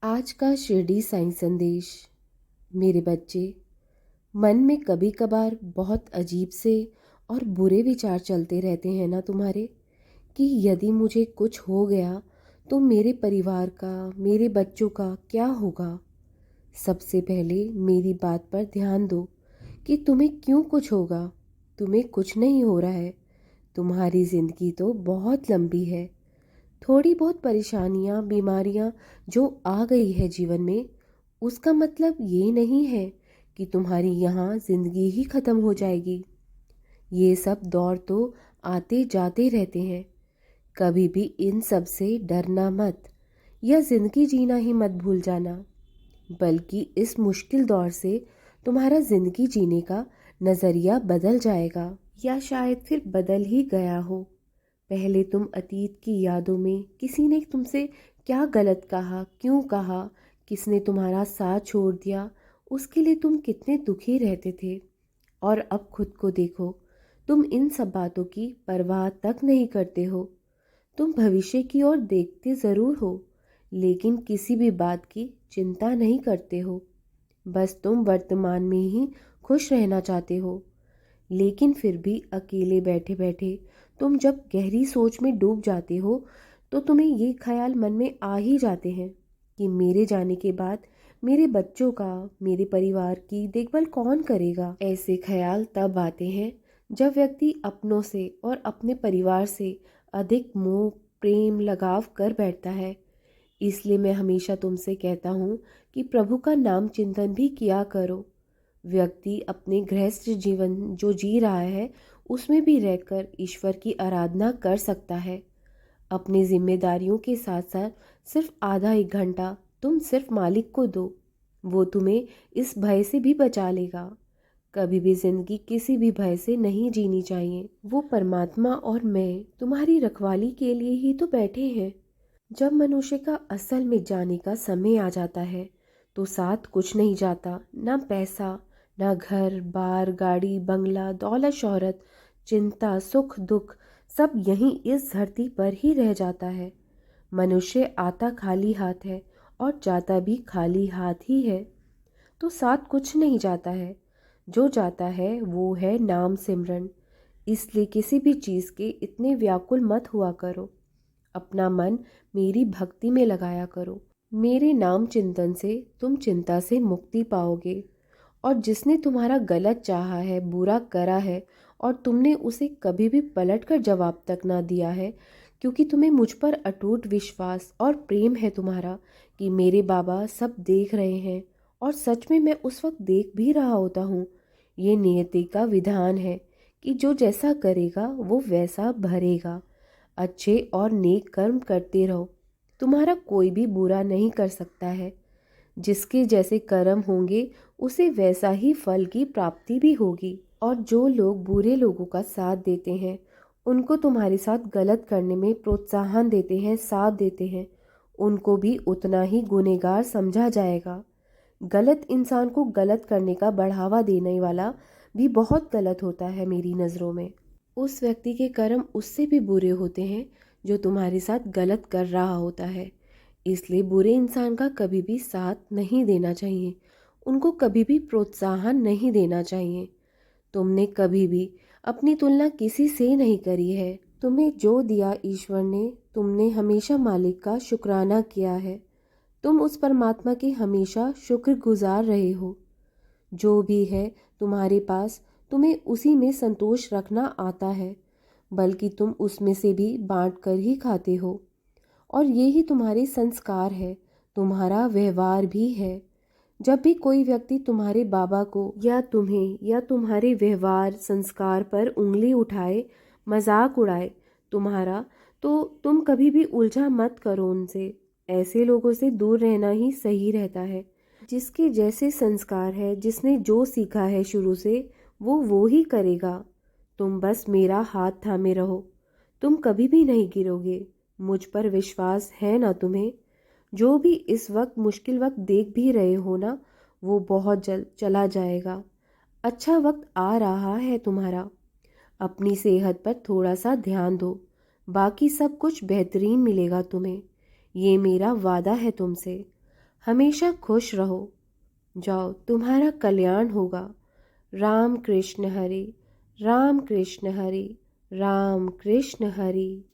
आज का शिरडी साईं संदेश। मेरे बच्चे, मन में कभी कभार बहुत अजीब से और बुरे विचार चलते रहते हैं ना तुम्हारे, कि यदि मुझे कुछ हो गया तो मेरे परिवार का, मेरे बच्चों का क्या होगा। सबसे पहले मेरी बात पर ध्यान दो कि तुम्हें क्यों कुछ होगा। तुम्हें कुछ नहीं हो रहा है। तुम्हारी ज़िंदगी तो बहुत लंबी है। थोड़ी बहुत परेशानियां, बीमारियां जो आ गई है जीवन में, उसका मतलब ये नहीं है कि तुम्हारी यहाँ ज़िंदगी ही ख़त्म हो जाएगी। ये सब दौर तो आते जाते रहते हैं। कभी भी इन सब से डरना मत, या ज़िंदगी जीना ही मत भूल जाना। बल्कि इस मुश्किल दौर से तुम्हारा ज़िंदगी जीने का नज़रिया बदल जाएगा, या शायद फिर बदल ही गया हो। पहले तुम अतीत की यादों में किसी ने तुमसे क्या गलत कहा, क्यों कहा, किसने तुम्हारा साथ छोड़ दिया, उसके लिए तुम कितने दुखी रहते थे। और अब खुद को देखो, तुम इन सब बातों की परवाह तक नहीं करते हो। तुम भविष्य की ओर देखते ज़रूर हो, लेकिन किसी भी बात की चिंता नहीं करते हो। बस तुम वर्तमान में ही खुश रहना चाहते हो। लेकिन फिर भी अकेले बैठे बैठे तुम जब गहरी सोच में डूब जाते हो, तो तुम्हें ये ख्याल मन में आ ही जाते हैं कि मेरे जाने के बाद मेरे बच्चों का, मेरे परिवार की देखभाल कौन करेगा। ऐसे ख्याल तब आते हैं जब व्यक्ति अपनों से और अपने परिवार से अधिक मोह, प्रेम, लगाव कर बैठता है। इसलिए मैं हमेशा तुमसे कहता हूँ कि प्रभु का नाम चिंतन भी किया करो। व्यक्ति अपने गृहस्थ जीवन जो जी रहा है, उसमें भी रहकर ईश्वर की आराधना कर सकता है। अपनी जिम्मेदारियों के साथ साथ सिर्फ आधा एक घंटा तुम सिर्फ मालिक को दो। वो तुम्हें इस भय से भी बचा लेगा। कभी भी जिंदगी किसी भी भय से नहीं जीनी चाहिए। वो परमात्मा और मैं तुम्हारी रखवाली के लिए ही तो बैठे हैं। जब मनुष्य का असल में जाने का समय आ जाता है, तो साथ कुछ नहीं जाता, ना पैसा, ना घर बार, गाड़ी बंगला, दौलत शोहरत, चिंता, सुख दुख, सब यहीं इस धरती पर ही रह जाता है। मनुष्य आता खाली हाथ है और जाता भी खाली हाथ ही है। तो साथ कुछ नहीं जाता है। जो जाता है वो है नाम सिमरन। इसलिए किसी भी चीज़ के इतने व्याकुल मत हुआ करो। अपना मन मेरी भक्ति में लगाया करो। मेरे नाम चिंतन से तुम चिंता से मुक्ति पाओगे। और जिसने तुम्हारा गलत चाहा है, बुरा करा है, और तुमने उसे कभी भी पलट कर जवाब तक ना दिया है, क्योंकि तुम्हें मुझ पर अटूट विश्वास और प्रेम है तुम्हारा कि मेरे बाबा सब देख रहे हैं, और सच में मैं उस वक्त देख भी रहा होता हूँ। ये नियति का विधान है कि जो जैसा करेगा वो वैसा भरेगा। अच्छे और नेक कर्म करते रहो। तुम्हारा कोई भी बुरा नहीं कर सकता है। जिसके जैसे कर्म होंगे, उसे वैसा ही फल की प्राप्ति भी होगी। और जो लोग बुरे लोगों का साथ देते हैं, उनको तुम्हारे साथ गलत करने में प्रोत्साहन देते हैं, साथ देते हैं, उनको भी उतना ही गुनहगार समझा जाएगा। गलत इंसान को गलत करने का बढ़ावा देने वाला भी बहुत गलत होता है मेरी नज़रों में। उस व्यक्ति के कर्म उससे भी बुरे होते हैं जो तुम्हारे साथ गलत कर रहा होता है। इसलिए बुरे इंसान का कभी भी साथ नहीं देना चाहिए। उनको कभी भी प्रोत्साहन नहीं देना चाहिए। तुमने कभी भी अपनी तुलना किसी से नहीं करी है। तुम्हें जो दिया ईश्वर ने, तुमने हमेशा मालिक का शुक्राना किया है। तुम उस परमात्मा के हमेशा शुक्रगुजार रहे हो। जो भी है तुम्हारे पास, तुम्हें उसी में संतोष रखना आता है। बल्कि तुम उसमें से भी बांट कर ही खाते हो। और ये ही तुम्हारे संस्कार है, तुम्हारा व्यवहार भी है। जब भी कोई व्यक्ति तुम्हारे बाबा को या तुम्हें या तुम्हारे व्यवहार संस्कार पर उंगली उठाए, मजाक उड़ाए तुम्हारा, तो तुम कभी भी उलझा मत करो उनसे। ऐसे लोगों से दूर रहना ही सही रहता है। जिसके जैसे संस्कार है, जिसने जो सीखा है शुरू से, वो ही करेगा। तुम बस मेरा हाथ थामे रहो। तुम कभी भी नहीं गिरोगे। मुझ पर विश्वास है ना तुम्हें? जो भी इस वक्त मुश्किल वक्त देख भी रहे हो ना, वो बहुत जल्द चला जाएगा। अच्छा वक्त आ रहा है तुम्हारा। अपनी सेहत पर थोड़ा सा ध्यान दो। बाकी सब कुछ बेहतरीन मिलेगा तुम्हें। ये मेरा वादा है तुमसे। हमेशा खुश रहो। जाओ, तुम्हारा कल्याण होगा। राम कृष्ण हरे, राम कृष्ण हरे, राम कृष्ण हरे।